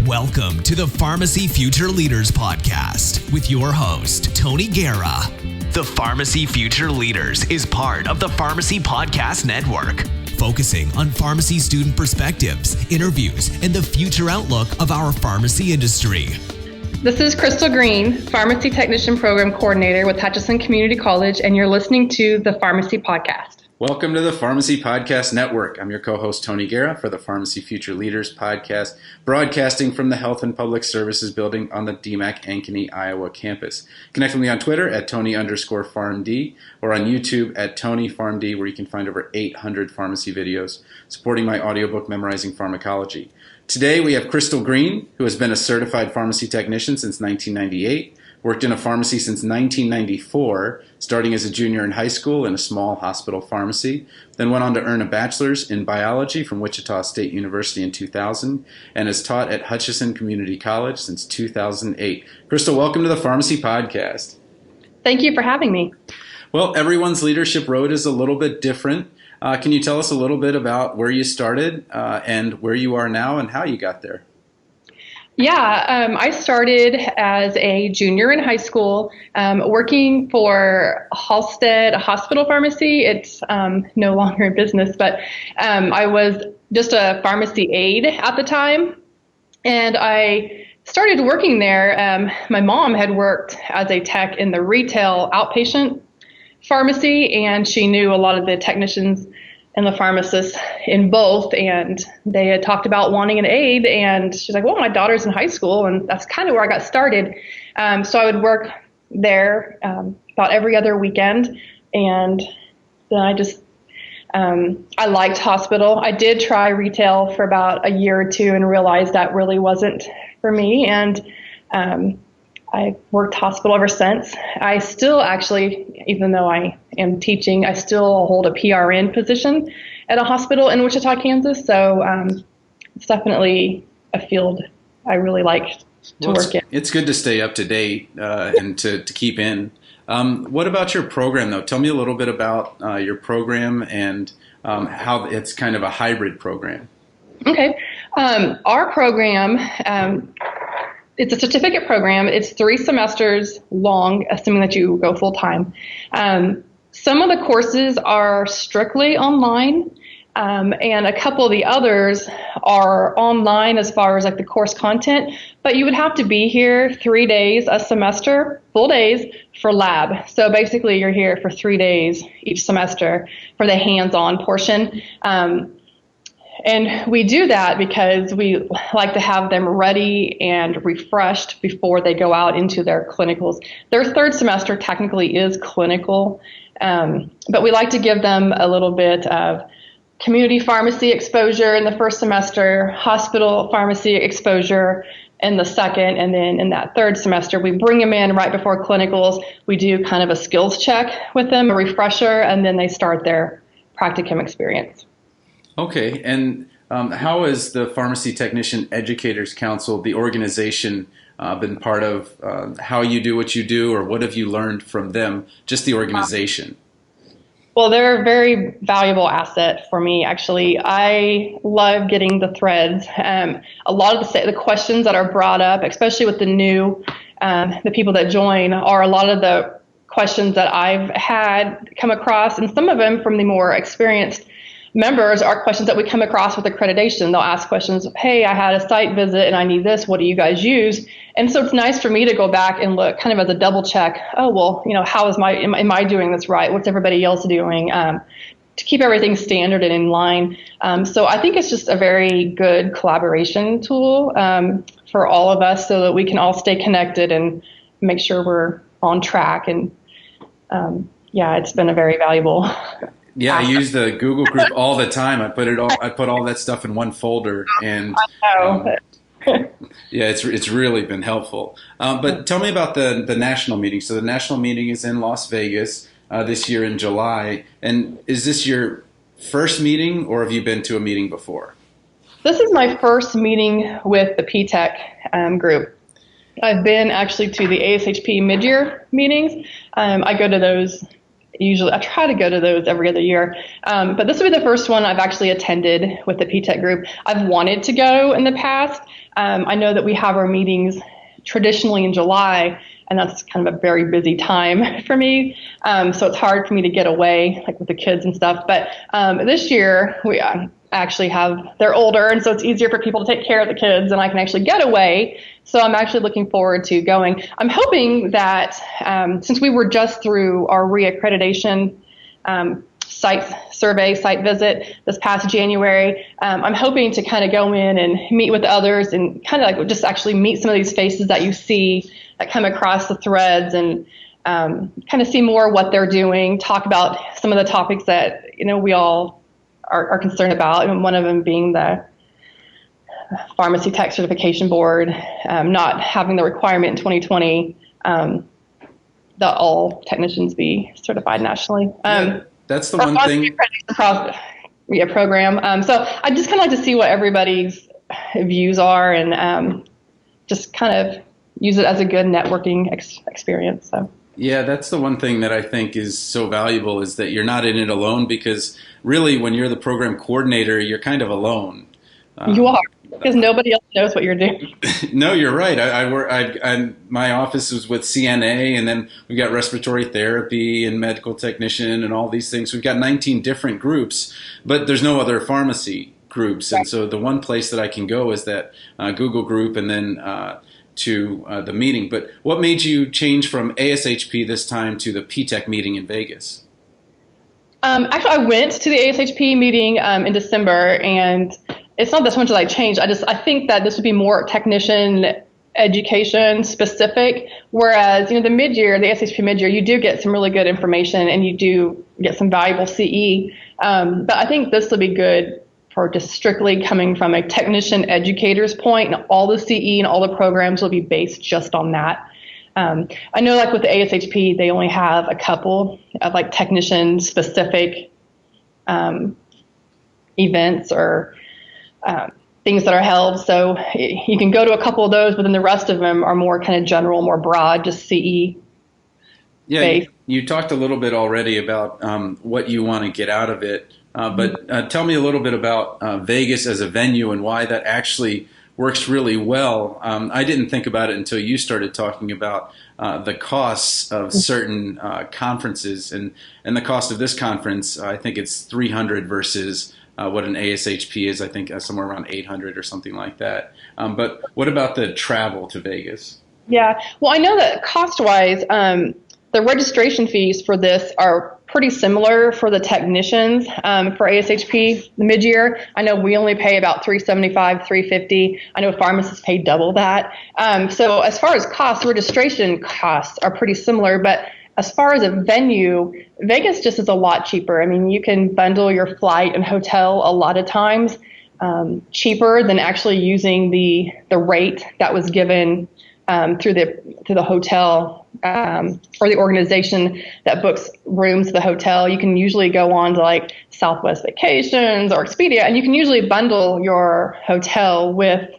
Welcome to the Pharmacy Future Leaders Podcast with your host, Tony Guerra. The Pharmacy Future Leaders is part of the Pharmacy Podcast Network, focusing on pharmacy student perspectives, interviews, and the future outlook of our pharmacy industry. This is Cristal Greene, Pharmacy Technician Program Coordinator with Hutchinson Community College, and you're listening to the Pharmacy Podcast. Welcome to the Pharmacy Podcast Network. I'm your co-host, Tony Guerra, for the Pharmacy Future Leaders Podcast, broadcasting from the Health and Public Services Building on the DMACC Ankeny, Iowa campus. Connect with me on Twitter at Tony_PharmD or on YouTube at TonyPharmD, where you can find over 800 pharmacy videos supporting my audiobook, Memorizing Pharmacology. Today we have Cristal Greene, who has been a certified pharmacy technician since 1998, worked in a pharmacy since 1994, starting as a junior in high school in a small hospital pharmacy, then went on to earn a bachelor's in biology from Wichita State University in 2000, and has taught at Hutchinson Community College since 2008. Cristal, welcome to the Pharmacy Podcast. Thank you for having me. Well, everyone's leadership road is a little bit different. Can you tell us a little bit about where you started and where you are now and how you got there? Yeah, I started as a junior in high school, working for Halstead Hospital Pharmacy. It's no longer in business, but I was just a pharmacy aide at the time, and I started working there. My mom had worked as a tech in the retail outpatient pharmacy, and she knew a lot of the technicians and the pharmacists in both, and they had talked about wanting an aide, and she's like, well, my daughter's in high school, and that's kind of where I got started. So I would work there about every other weekend, and then I liked hospital. I did try retail for about a year or two and realized that really wasn't for me, and I worked hospital ever since. I still actually, even though I am teaching, I still hold a PRN position at a hospital in Wichita, Kansas. So it's definitely a field I really like to work in. It's good to stay up to date and to keep in. What about your program, though? Tell me a little bit about your program and how it's kind of a hybrid program. Okay. Our program, it's a certificate program. It's 3 semesters long, assuming that you go full time. Some of the courses are strictly online, and a couple of the others are online as far as like the course content, but you would have to be here 3 days a semester, full days, for lab. So basically you're here for 3 days each semester for the hands-on portion. And we do that because we like to have them ready and refreshed before they go out into their clinicals. Their third semester technically is clinical, but we like to give them a little bit of community pharmacy exposure in the first semester, hospital pharmacy exposure in the second, and then in that third semester, we bring them in right before clinicals. We do kind of a skills check with them, a refresher, and then they start their practicum experience. Okay, and how has the Pharmacy Technician Educators Council, the organization, been part of how you do what you do, or what have you learned from them, just the organization? Well, they're a very valuable asset for me, actually. I love getting the threads. A lot of the questions that are brought up, especially with the people that join, are a lot of the questions that I've had come across, and some of them from the more experienced members are questions that we come across with accreditation. They'll ask questions, hey, I had a site visit and I need this. What do you guys use? And so it's nice for me to go back and look kind of as a double check. Oh, well, how is am I doing this right? What's everybody else doing? To keep everything standard and in line. So I think it's just a very good collaboration tool for all of us so that we can all stay connected and make sure we're on track. And it's been a very valuable. Yeah, I use the Google group all the time. I put all that stuff in one folder, and it's really been helpful. But tell me about the national meeting. So the national meeting is in Las Vegas this year in July. And is this your first meeting, or have you been to a meeting before? This is my first meeting with the PTEC group. I've been actually to the ASHP mid-year meetings. I go to those. Usually, I try to go to those every other year, but this will be the first one I've actually attended with the PTEC group. I've wanted to go in the past, I know that we have our meetings traditionally in July, and that's kind of a very busy time for me. So it's hard for me to get away, like with the kids and stuff. But this year, we actually they're older, and so it's easier for people to take care of the kids, and I can actually get away. So I'm actually looking forward to going. I'm hoping that since we were just through our reaccreditation site visit this past January, I'm hoping to kind of go in and meet with others and kind of like just actually meet some of these faces that you see that come across the threads, and kind of see more what they're doing, talk about some of the topics that, we all are concerned about, and one of them being the Pharmacy Tech Certification Board, not having the requirement in 2020 that all technicians be certified nationally. That's the one thing. Program. So I just kind of like to see what everybody's views are, and just kind of use it as a good networking experience. So. Yeah, that's the one thing that I think is so valuable, is that you're not in it alone, because really when you're the program coordinator, you're kind of alone. You are, because nobody else knows what you're doing. No, you're right. My office is with CNA, and then we've got respiratory therapy and medical technician and all these things. We've got 19 different groups, but there's no other pharmacy groups. And so the one place that I can go is that Google group, and then to the meeting. But what made you change from ASHP this time to the PTEC meeting in Vegas? Actually, I went to the ASHP meeting in December, and it's not this much that I changed. I think that this would be more technician education specific, whereas, the mid-year, the ASHP mid-year, you do get some really good information, and you do get some valuable CE. But I think this will be good for just strictly coming from a technician educator's point, and all the CE and all the programs will be based just on that. I know, like with the ASHP, they only have a couple of like technician specific events or things that are held. So you can go to a couple of those, but then the rest of them are more kind of general, more broad, just CE. Yeah, you talked a little bit already about what you want to get out of it. But tell me a little bit about Vegas as a venue and why that actually works really well. I didn't think about it until you started talking about the costs of certain conferences, and the cost of this conference. I think it's $300 versus what an ASHP is. I think somewhere around $800 or something like that. But what about the travel to Vegas? Yeah, well, I know that cost-wise, the registration fees for this are pretty similar for the technicians for ASHP the mid-year. I know we only pay about $375, $350. I know pharmacists pay double that. So as far as costs, registration costs are pretty similar, but as far as a venue, Vegas just is a lot cheaper. I mean, you can bundle your flight and hotel a lot of times cheaper than actually using the rate that was given through the hotel or the organization that books rooms to the hotel. You can usually go on to like Southwest Vacations or Expedia, and you can usually bundle your hotel with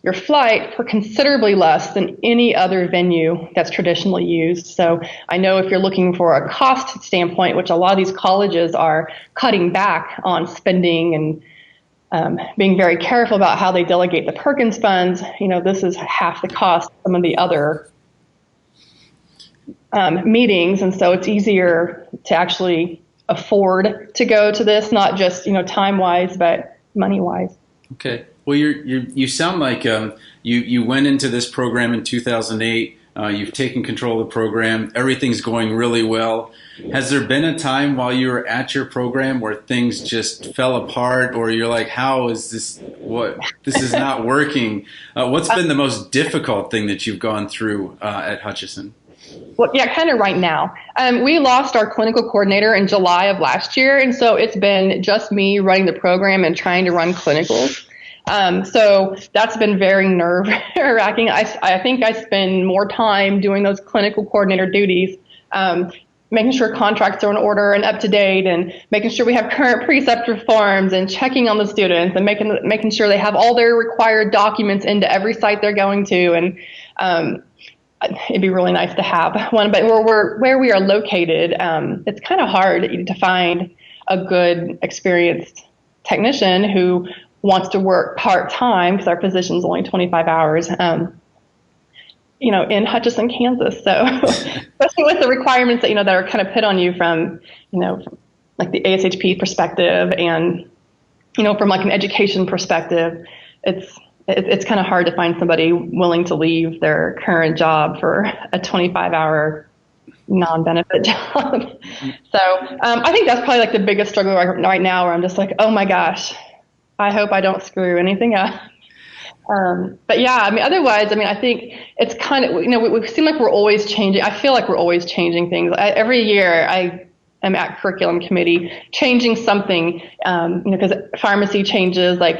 your flight for considerably less than any other venue that's traditionally used. So I know if you're looking for a cost standpoint, which a lot of these colleges are cutting back on spending and being very careful about how they delegate the Perkins funds, this is half the cost of some of the other meetings. And so it's easier to actually afford to go to this, not just, time-wise, but money-wise. Okay. Well, you sound like you went into this program in 2008. You've taken control of the program. Everything's going really well. Has there been a time while you were at your program where things just fell apart, or you're like, how is this? This is not working? What's been the most difficult thing that you've gone through at Hutchinson? Well, yeah, kind of right now. We lost our clinical coordinator in July of last year, and so it's been just me running the program and trying to run clinicals. So that's been very nerve-wracking. I think I spend more time doing those clinical coordinator duties, making sure contracts are in order and up to date, and making sure we have current preceptor forms, and checking on the students, and making sure they have all their required documents into every site they're going to. And it'd be really nice to have one, but where we are located, it's kind of hard to find a good, experienced technician who wants to work part-time, because our position is only 25 hours, in Hutchinson, Kansas. So especially with the requirements that, that are kind of put on you from, like the ASHP perspective and, from like an education perspective, it's kind of hard to find somebody willing to leave their current job for a 25-hour non-benefit job. So I think that's probably like the biggest struggle right now, where I'm just like, oh my gosh, I hope I don't screw anything up. But yeah, otherwise, I think it's kind of, we seem like we're always changing. I feel like we're always changing things. Every year I am at curriculum committee changing something, because pharmacy changes, like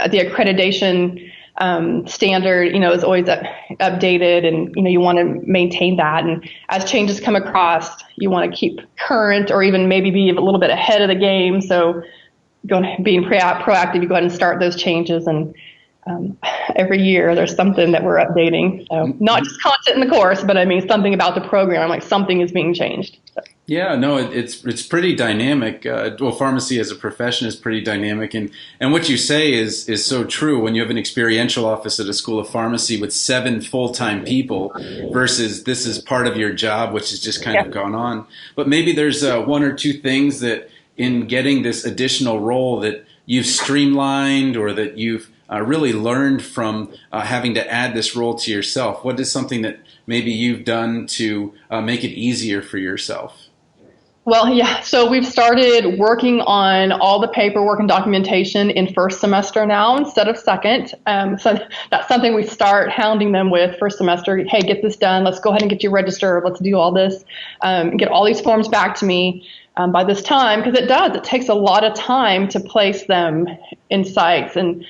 the accreditation standard, is always updated, and, you want to maintain that. And as changes come across, you want to keep current, or even maybe be a little bit ahead of the game. So being proactive, you go ahead and start those changes. And every year there's something that we're updating. So not just content in the course, but something about the program, like something is being changed. So. Yeah, no, it's pretty dynamic. Pharmacy as a profession is pretty dynamic, and what you say is so true. When you have an experiential office at a school of pharmacy with 7 full-time people, versus this is part of your job, which has just kind of gone on. But maybe there's 1 or 2 things that in getting this additional role that you've streamlined, or that you've really learned from having to add this role to yourself. What is something that maybe you've done to make it easier for yourself? Well, yeah, so we've started working on all the paperwork and documentation in first semester now instead of second. So that's something we start hounding them with first semester. Hey, get this done. Let's go ahead and get you registered. Let's do all this. Get all these forms back to me by this time, because it takes a lot of time to place them in sites. And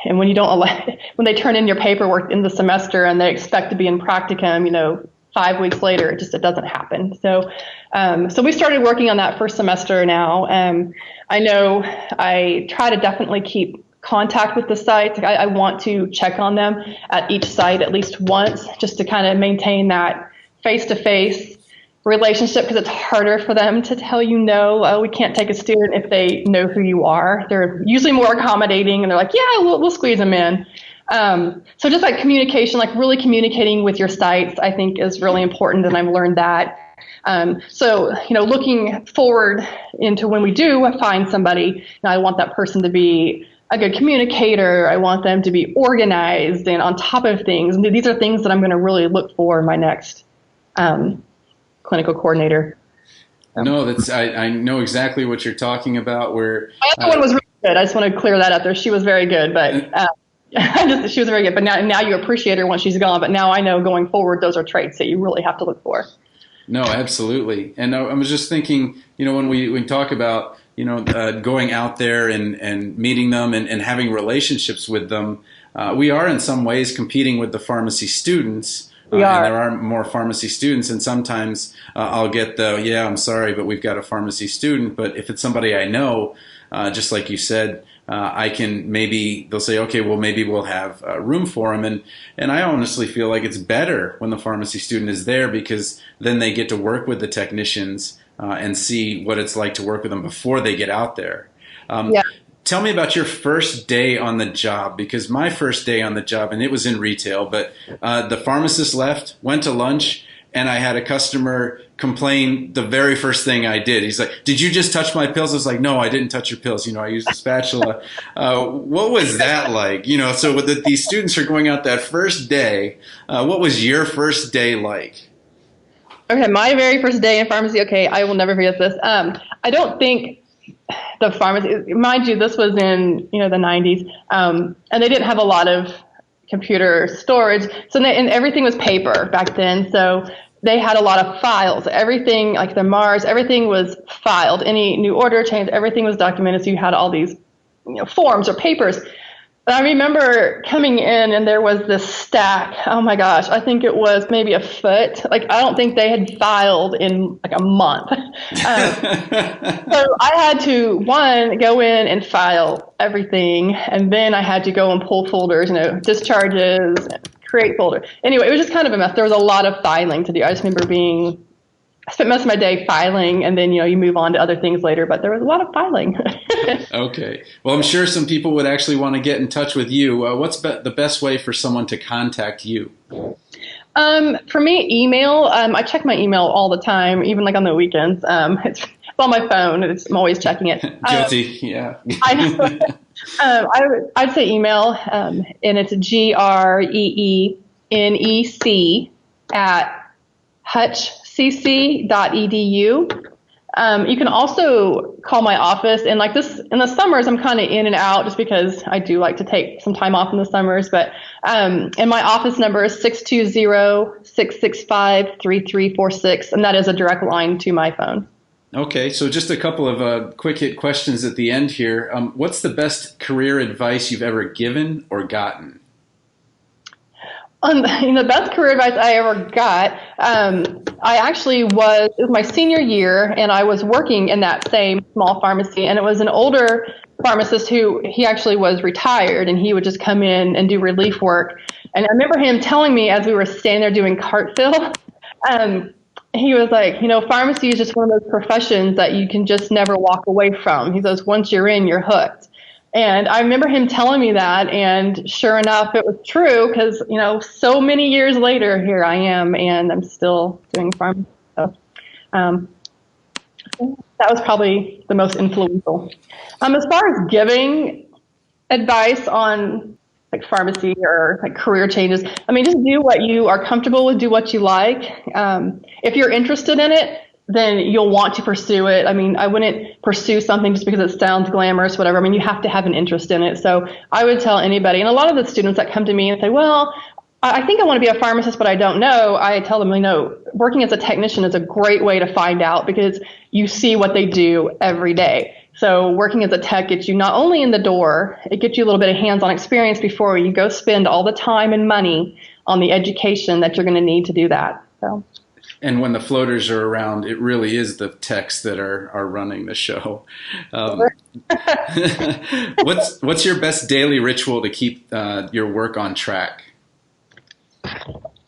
when you don't when they turn in your paperwork in the semester and they expect to be in practicum, 5 weeks later, it doesn't happen. So we started working on that first semester now. I know I try to definitely keep contact with the sites. I want to check on them at each site at least once, just to kind of maintain that face-to-face relationship, because it's harder for them to tell you no. We can't take a student if they know who you are. They're usually more accommodating, and they're like, yeah, we'll squeeze them in. So just like communication, like really communicating with your sites, I think is really important, and I've learned that. So looking forward into when we do find somebody, I want that person to be a good communicator. I want them to be organized and on top of things. And these are things that I'm going to really look for in my next clinical coordinator. No, I know exactly what you're talking about. Where my other one was really good. I just want to clear that up there. She was very good, but she was very good. But now you appreciate her once she's gone. But now I know going forward, those are traits that you really have to look for. No, absolutely. And I was just thinking, when we talk about going out there and meeting them and having relationships with them, we are in some ways competing with the pharmacy students. And there are more pharmacy students, and sometimes I'll get I'm sorry, but we've got a pharmacy student. But if it's somebody I know, just like you said, I can they'll say, okay, well, maybe we'll have room for them. And I honestly feel like it's better when the pharmacy student is there, because then they get to work with the technicians and see what it's like to work with them before they get out there. Tell me about your first day on the job, because my first day on the job, and it was in retail, but the pharmacist left, went to lunch, and I had a customer complain the very first thing I did. He's like, did you just touch my pills? I was like, no, I didn't touch your pills. I used a spatula. What was that like? So these students are going out that first day. What was your first day like? Okay, my very first day in pharmacy, I will never forget this. I don't think the pharmacy, mind you, this was in the 90s, and they didn't have a lot of computer storage, and everything was paper back then. So they had a lot of files. Everything, like the MARS, everything was filed. Any new order change, everything was documented. So you had all these forms or papers. But I remember coming in, and there was this stack. Oh my gosh, I think it was maybe a foot. I don't think they had filed in a month. So I had to, go in and file everything, and then I had to go and pull folders, discharges, create folder. Anyway, it was just kind of a mess. There was a lot of filing to do. I just remember being spent most of my day filing, and then, you move on to other things later, but there was a lot of filing. Okay. Well, I'm sure some people would actually want to get in touch with you. What's the best way for someone to contact you? For me, email. I check my email all the time, even like on the weekends. It's on my phone. I'm always checking it. Guilty. Yeah. I know. I'd say email, and it's greenec at hutchcc.edu. You can also call my office, and like this in the summers, I'm kind of in and out just because I do like to take some time off in the summers. But and my office number is 620-665-3346, and that is a direct line to my phone. Okay, so just a couple of quick hit questions at the end here. What's the best career advice you've ever given or gotten? The best career advice I ever got, it was my senior year, and I was working in that same small pharmacy, and it was an older pharmacist he actually was retired, and he would just come in and do relief work. And I remember him telling me as we were standing there doing cart fill, he was like, pharmacy is just one of those professions that you can just never walk away from. He says, once you're in, you're hooked. And I remember him telling me that, and sure enough, it was true because, so many years later, here I am, and I'm still doing pharmacy. So that was probably the most influential. As far as giving advice on like pharmacy or like career changes, just do what you are comfortable with, do what you like. If you're interested in it, then you'll want to pursue it. I wouldn't pursue something just because it sounds glamorous, whatever. You have to have an interest in it. So I would tell anybody, and a lot of the students that come to me and say, well, I think I want to be a pharmacist, but I don't know. I tell them, working as a technician is a great way to find out because you see what they do every day. So working as a tech gets you not only in the door, it gets you a little bit of hands-on experience before you go spend all the time and money on the education that you're going to need to do that. So. And when the floaters are around, it really is the techs that are running the show. What's your best daily ritual to keep your work on track?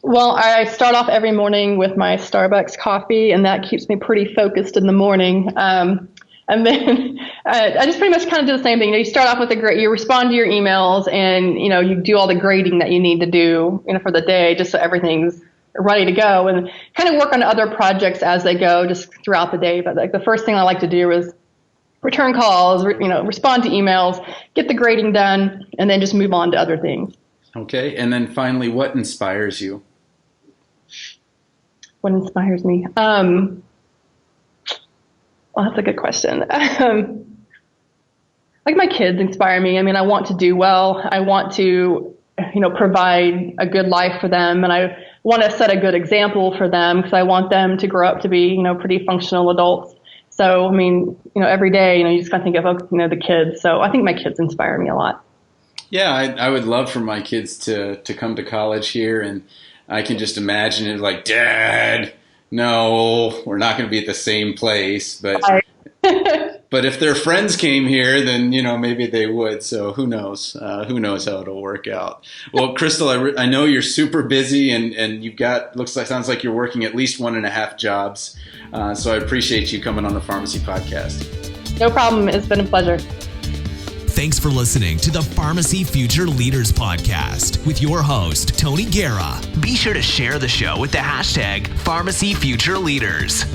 Well, I start off every morning with my Starbucks coffee, and that keeps me pretty focused in the morning. And then I just pretty much kind of do the same thing. You start off with you respond to your emails, and you do all the grading that you need to do, for the day, just so everything's ready to go, and kind of work on other projects as they go, just throughout the day. But like the first thing I like to do is return calls, respond to emails, get the grading done, and then just move on to other things. Okay, and then finally, what inspires you? What inspires me? Well, that's a good question. Like my kids inspire me. I want to do well. I want to, provide a good life for them, and I want to set a good example for them because I want them to grow up to be, pretty functional adults. So, every day, you just kind of think of, the kids. So I think my kids inspire me a lot. Yeah, I would love for my kids to come to college here, and I can just imagine it like, Dad, no, we're not going to be at the same place. But but if their friends came here, then, maybe they would. So who knows? Who knows how it'll work out. Well, Cristal, I know you're super busy, and you've got, sounds like you're working at least 1.5 jobs. So I appreciate you coming on the Pharmacy Podcast. No problem. It's been a pleasure. Thanks for listening to the Pharmacy Future Leaders Podcast with your host, Tony Guerra. Be sure to share the show with the hashtag Pharmacy Future Leaders.